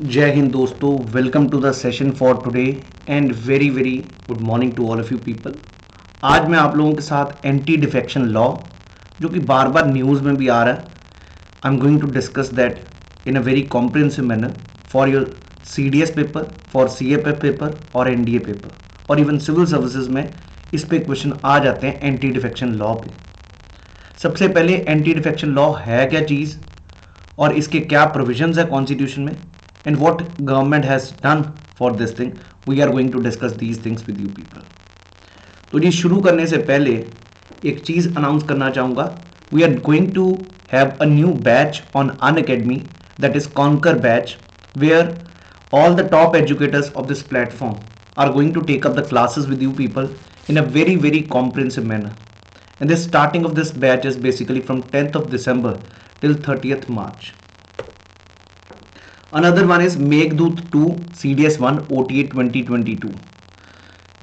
जय हिंद दोस्तों, welcome to the session for today and very very good morning to all of you people. आज मैं आप लोगों के साथ एंटी डिफेक्शन लॉ, जो कि बार बार न्यूज़ में भी आ रहा है, I am going to discuss that in a very comprehensive manner for your CDS paper, for CFF paper और NDA पेपर और इवन सिविल सर्विसेज में इस पे क्वेश्चन आ जाते हैं एंटी डिफेक्शन लॉ पे। सबसे पहले एंटी डिफेक्शन लॉ है क्या चीज़ और इसके क्या प्रोविजंस है कॉन्स्टिट्यूशन में and what government has done for this thing. We are going to discuss these things with you people. तो जी शुरू करने से पहले एक चीज़ अनाउंस करना चाहूँगा। We are going to have a new batch on Unacademy, that is conquer batch, where all the top educators of this platform are going to take up the classes with you people in a very comprehensive manner. And the starting of this batch is basically from 10th of December till 30th March. Another one is Meghdoot 2 CDS 1 OTA 2022,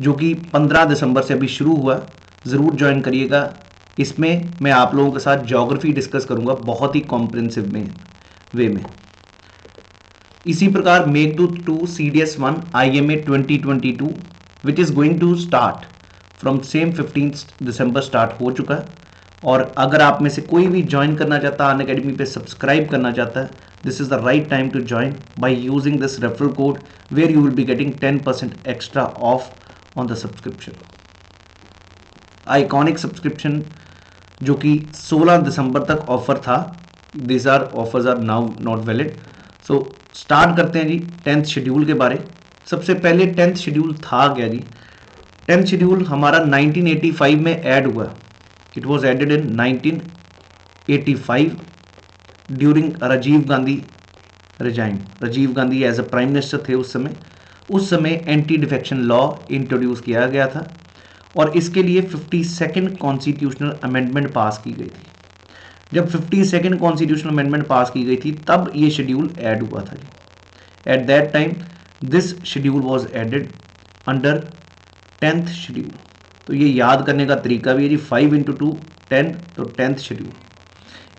जो कि 15 दिसंबर से अभी शुरू हुआ। ज़रूर join करिएगा। इसमें मैं आप लोगों के साथ ज्योग्राफी डिस्कस करूंगा बहुत ही कॉम्प्रिहेंसिव वे में। इसी प्रकार Meghdoot 2 CDS 1 IMA 2022 which is going to start from same 15 December start हो चुका है। और अगर आप में से कोई भी ज्वाइन करना चाहता है, अनअकैडमी पे सब्सक्राइब करना चाहता है, this is the right time to join by using this referral code where you will be getting 10% extra off on the subscription. Iconic subscription जो कि 16 दिसंबर तक ऑफर था, this are offers are now not valid. So start करते हैं जी 10th schedule के बारे। सबसे पहले 10th शेड्यूल था क्या जी? 10th शेड्यूल हमारा 1985 में ऐड हुआ। It was added in 1985 during Rajiv Gandhi resign. Rajiv Gandhi as a prime minister थे उस समय एंटी डिफेक्शन लॉ इंट्रोड्यूस किया गया था और इसके लिए 52nd कॉन्स्टिट्यूशनल अमेंडमेंट पास की गई थी। जब 52nd कॉन्स्टिट्यूशनल अमेंडमेंट पास की गई थी तब ये शेड्यूल ऐड हुआ था जी। At that time this schedule was added under 10th schedule. तो ये याद करने का तरीका भी है जी, 5 इंटू 2 10, तो 10th शेड्यूल।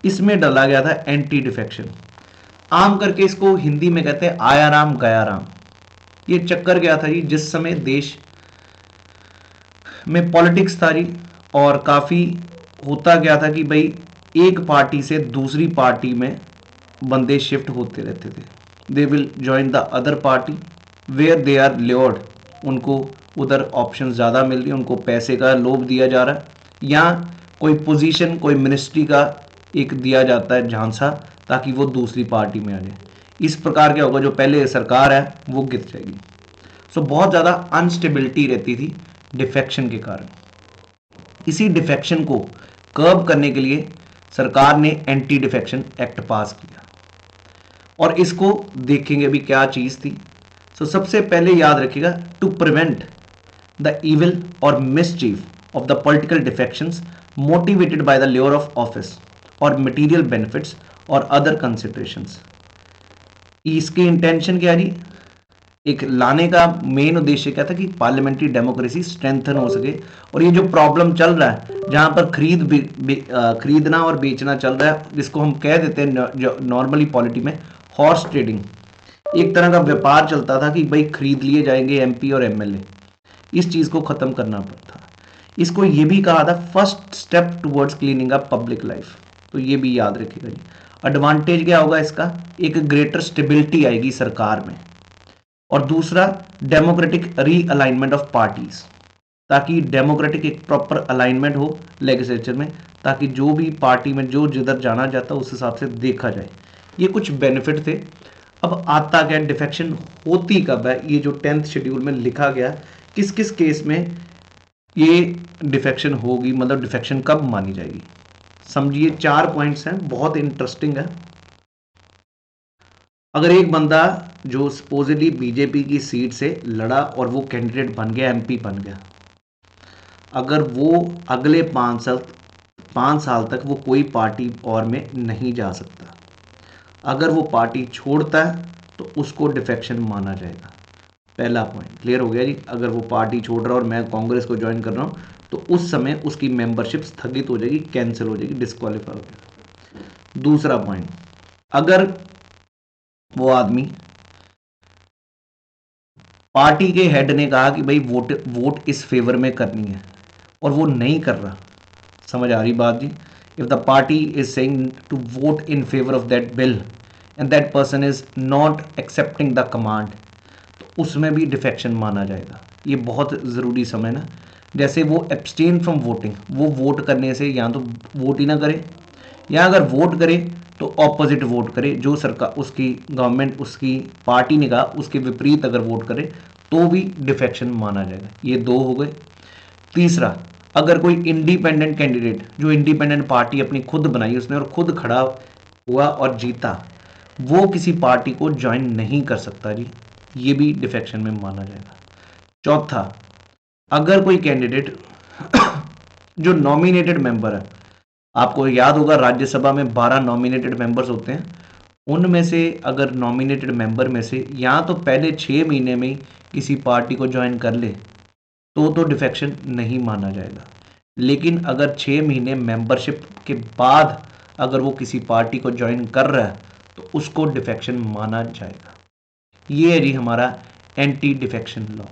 इसमें डाला गया था एंटी डिफेक्शन। आम करके इसको हिंदी में कहते हैं आया राम गया राम। ये चक्कर गया था जी जिस समय देश में पॉलिटिक्स था जी, और काफ़ी होता गया था कि भाई एक पार्टी से दूसरी पार्टी में बंदे शिफ्ट होते रहते थे। They will join the other party where they are lured. उनको उधर ऑप्शन ज़्यादा मिल रही है, उनको पैसे का लोभ दिया जा रहा है, या कोई पोजीशन कोई मिनिस्ट्री का एक दिया जाता है झांसा ताकि वो दूसरी पार्टी में आ जाए। इस प्रकार क्या होगा, जो पहले सरकार है वो गिर जाएगी। सो बहुत ज़्यादा अनस्टेबिलिटी रहती थी डिफेक्शन के कारण। इसी डिफेक्शन को कर्ब करने के लिए सरकार ने एंटी डिफेक्शन एक्ट पास किया और इसको देखेंगे अभी क्या चीज़ थी। सबसे पहले याद रखिएगा, टू प्रिवेंट द इविल और mischief of the political defections motivated by the layer of office और मटेरियल बेनिफिट्स और अदर कंसिडरेशंस। इसकी इंटेंशन क्या जी? एक लाने का मेन उद्देश्य क्या था कि पार्लियामेंट्री डेमोक्रेसी स्ट्रेंथन हो सके। और ये जो प्रॉब्लम चल रहा है जहां पर खरीदना और बेचना चल रहा है, जिसको हम कह देते हैं नॉर्मली पॉलिटी में हॉर्स ट्रेडिंग, एक तरह का व्यापार चलता था कि भाई खरीद लिए जाएंगे MP और MLA। इस चीज को खत्म करना पड़ता। इसको ये भी कहा था first step towards cleaning up public life. तो ये भी याद रखिएगा जी। एडवांटेज क्या होगा इसका? एक ग्रेटर स्टेबिलिटी आएगी सरकार में, और दूसरा डेमोक्रेटिक रीअलाइनमेंट ऑफ पार्टीज, ताकि डेमोक्रेटिक एक प्रॉपर अलाइनमेंट हो लेजिस्लेचर में, ताकि जो भी पार्टी में जो जिधर जाना चाहता उस हिसाब से देखा जाए। ये कुछ बेनिफिट थे। अब आता क्या, डिफेक्शन होती कब है? ये जो 10th शेड्यूल में लिखा गया किस किस केस में ये डिफेक्शन होगी, मतलब डिफेक्शन कब मानी जाएगी। समझिए 4 पॉइंट्स हैं, बहुत इंटरेस्टिंग है। अगर एक बंदा जो सपोजिटली बीजेपी की सीट से लड़ा और वो कैंडिडेट बन गया, MP बन गया, अगर वो अगले 5 साल तक वो कोई पार्टी और में नहीं जा सकता। अगर वो पार्टी छोड़ता है तो उसको डिफेक्शन माना जाएगा। पहला पॉइंट क्लियर हो गया जी। अगर वो पार्टी छोड़ रहा है और मैं कांग्रेस को ज्वाइन कर रहा हूँ तो उस समय उसकी मेंबरशिप स्थगित हो जाएगी, कैंसिल हो जाएगी, डिस्क्वालीफाई हो जाएगा। दूसरा पॉइंट, अगर वो आदमी पार्टी के हेड ने कहा कि भाई वोट इस फेवर में करनी है और वो नहीं कर रहा, समझ आ रही बात जी? If the party is saying to vote in favour of that bill and that person is not accepting the command, तो उसमें भी डिफेक्शन माना जाएगा। ये बहुत ज़रूरी समझना। जैसे वो एब्सटेन फ्रॉम वोटिंग, वो वोट करने से या तो वोट ही ना करे, या अगर वोट करे तो ऑपोजिट वोट करे, जो सरकार उसकी गवर्नमेंट उसकी पार्टी ने कहा उसके विपरीत अगर वोट करे तो भी डिफेक्शन माना जाएगा। ये दो हो गए। तीसरा, अगर कोई इंडिपेंडेंट कैंडिडेट, जो इंडिपेंडेंट पार्टी अपनी खुद बनाई उसने और खुद खड़ा हुआ और जीता, वो किसी पार्टी को ज्वाइन नहीं कर सकता जी, ये भी डिफेक्शन में माना जाएगा। चौथा, अगर कोई कैंडिडेट जो नॉमिनेटेड मेंबर है, आपको याद होगा राज्यसभा में 12 नॉमिनेटेड मेंबर्स होते हैं, उनमें से अगर नॉमिनेटेड मेंबर में से या तो पहले 6 महीने में किसी पार्टी को ज्वाइन कर ले तो डिफेक्शन नहीं माना जाएगा। लेकिन अगर 6 महीने मेंबरशिप के बाद अगर वो किसी पार्टी को ज्वाइन कर रहा है तो उसको डिफेक्शन माना जाएगा। ये है जी हमारा anti defection law.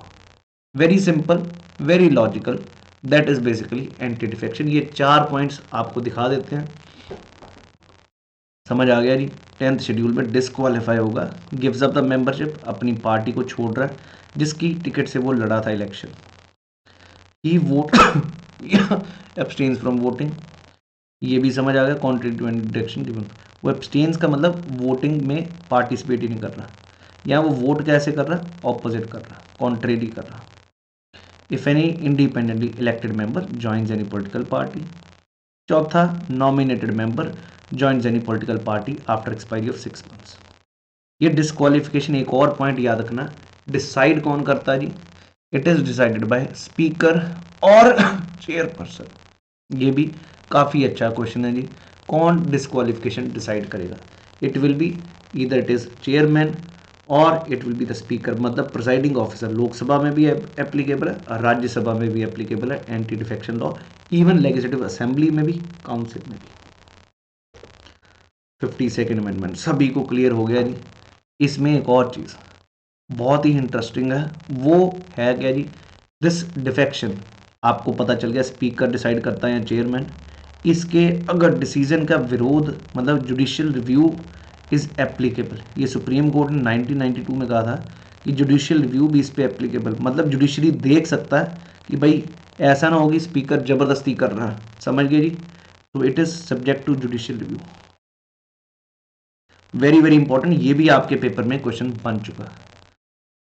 Very simple, very logical, that is basically anti defection. ये 4 पॉइंट्स आपको दिखा देते हैं। समझ आ गया जी? 10th शेड्यूल में डिस्क्वालीफाई होगा, गिव्स अप द मेंबरशिप, अपनी पार्टी को छोड़ रहा है जिसकी टिकट से वो लड़ा था इलेक्शन, ही वोट या एब्सटेन्स फ्रॉम वोटिंग, ये भी समझ आ गया। कॉन्ट्रेरी टू डिरेक्शन गिवन, वो एब्सटेन्स का मतलब वोटिंग में पार्टिसिपेट ही नहीं कर रहा, या वो वोट कैसे कर रहा, ऑपोजिट कर रहा, कॉन्ट्रेरी कर रहा। If any independently elected member joins any political party. चौथा, nominated member joins any political party after expiry of 6 months। ये डिस्क्वालिफिकेशन, एक और पॉइंट याद रखना, डिसाइड कौन करता है जी? It is decided by speaker और चेयरपर्सन। ये भी काफ़ी अच्छा क्वेश्चन है जी। कौन डिस्क्वालिफिकेशन डिसाइड करेगा? It will be either it is chairman और it will be the speaker, मतलब प्रिसाइडिंग ऑफिसर। लोकसभा में भी एप्लीकेबल है और राज्यसभा में भी एप्लीकेबल है anti defection law, even legislative assembly में भी, काउंसिल में भी। 52nd अमेंडमेंट सभी को क्लियर हो गया जी। इसमें एक और चीज़ बहुत ही इंटरेस्टिंग है, वो है क्या जी? दिस डिफेक्शन, आपको पता चल गया स्पीकर डिसाइड करता है या चेयरमैन। इसके अगर डिसीजन का विरोध, मतलब जुडिशियल रिव्यू इज एप्लीकेबल, ये सुप्रीम कोर्ट ने 1992 में कहा था कि जुडिशियल रिव्यू भी इस पे एप्लीकेबल, मतलब जुडिशरी देख सकता है कि भाई ऐसा ना होगी स्पीकर जबरदस्ती कर रहा है, समझ गए जी? तो it is subject to judicial review. Very very important, ये भी आपके पेपर में क्वेश्चन बन चुका है।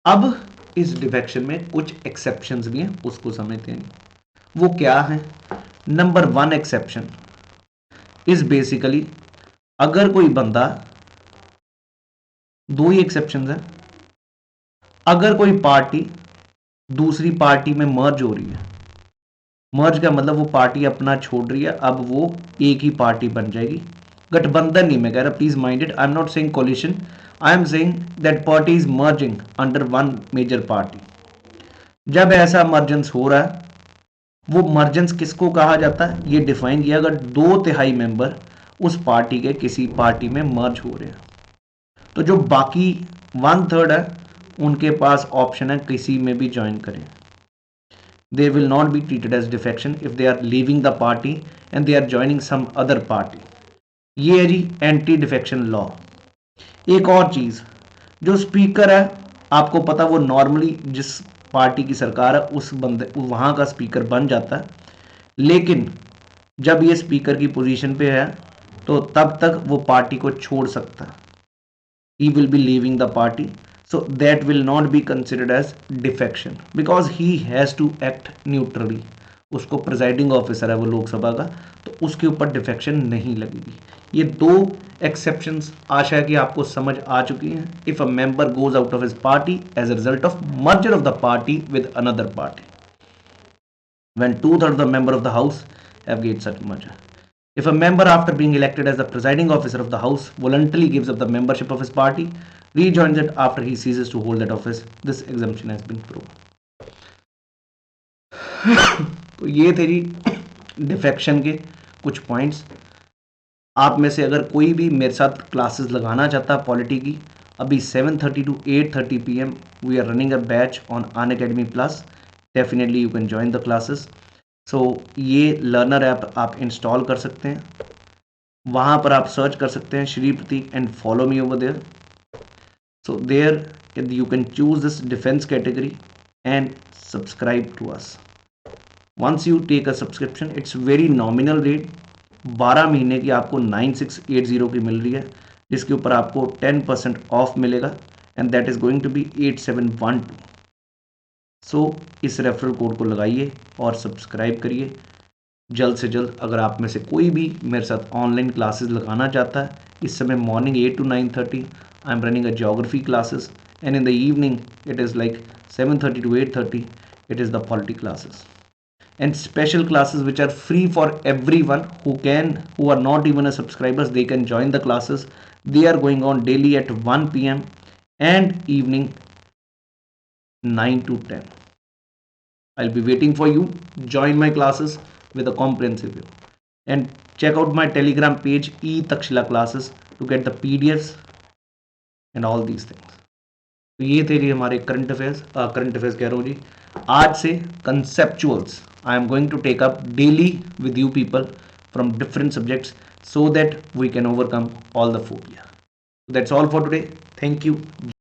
अब इस डिफेक्शन में कुछ एक्सेप्शंस भी हैं, उसको समझते हैं। वो क्या है? नंबर 1 एक्सेप्शन इज बेसिकली, अगर कोई बंदा, दो ही एक्सेप्शंस है, अगर कोई पार्टी दूसरी पार्टी में मर्ज हो रही है, मर्ज का मतलब वो पार्टी अपना छोड़ रही है, अब वो एक ही पार्टी बन जाएगी। गठबंधन नहीं, मैं कह रहा, please mind it, I am not saying coalition, I am saying that party is merging under one major party. जब ऐसा मर्जेंस हो रहा है, वो मर्जेंस किसको कहा जाता है? ये डिफाइन किया, अगर 2/3 मेंबर उस पार्टी के किसी पार्टी में मर्ज हो रहे हैं, तो जो बाकी 1/3 है उनके पास ऑप्शन है किसी में भी ज्वाइन करें। They will not be treated as defection if they are leaving the party and they are joining some other party। ये है जी एंटी डिफेक्शन लॉ। एक और चीज, जो स्पीकर है, आपको पता वो नॉर्मली जिस पार्टी की सरकार है उस बंदे वहां का स्पीकर बन जाता है, लेकिन जब ये स्पीकर की पोजीशन पे है तो तब तक वो पार्टी को छोड़ सकता है। He will be leaving the party, so that will not be considered as defection because he has to act neutrally। उसको प्रिजाइडिंग ऑफिसर है वो लोकसभा का, तो उसके ऊपर डिफेक्शन नहीं लगेगी। ये दो एक्सेप्शंस आशा है कि आपको समझ आ चुकी हैं। If a member goes out of his party as a result of merger of the party with another party, when 2/3 of the member of the house have gained such merger। If a member after being elected as the presiding officer of the house voluntarily gives up the membership of his party, rejoins it after he ceases to hold that office, this exemption has been proved। तो ये थे जी defection के कुछ points. आप में से अगर कोई भी मेरे साथ क्लासेस लगाना चाहता है पॉलिटी की, अभी 7:30 to 8:30 PM we are running a batch on Unacademy plus. Definitely you can join the classes. So ये लर्नर ऐप आप इंस्टॉल कर सकते हैं. वहाँ पर आप सर्च कर सकते हैं Shri Prateek and follow me over there. So there you can choose this defense category and subscribe to us. Once you take a subscription, it's very nominal rate. 12 महीने की आपको 9680 की मिल रही है, जिसके ऊपर आपको 10% ऑफ मिलेगा and that is going to be 8712. So इस रेफरल कोड को लगाइए और सब्सक्राइब करिए जल्द से जल्द. अगर आप में से कोई भी मेरे साथ ऑनलाइन क्लासेस लगाना चाहता है, इस समय morning 8 to 9:30 I am running a geography classes, and in the evening it is like 7:30 to 8:30 it is the polity classes, and special classes which are free for everyone who are not even a subscribers. They can join the classes. They are going on daily at 1 PM and evening 9 to 10. I'll be waiting for you. Join my classes with a comprehensive view, and check out my telegram page E Takshila classes to get the PDFs and all these things. तो ये थे जी हमारे current affairs कह रहा हूँ जी. आज से conceptuals I am going to take up daily with you people from different subjects so that we can overcome all the phobia. That's all for today. Thank you.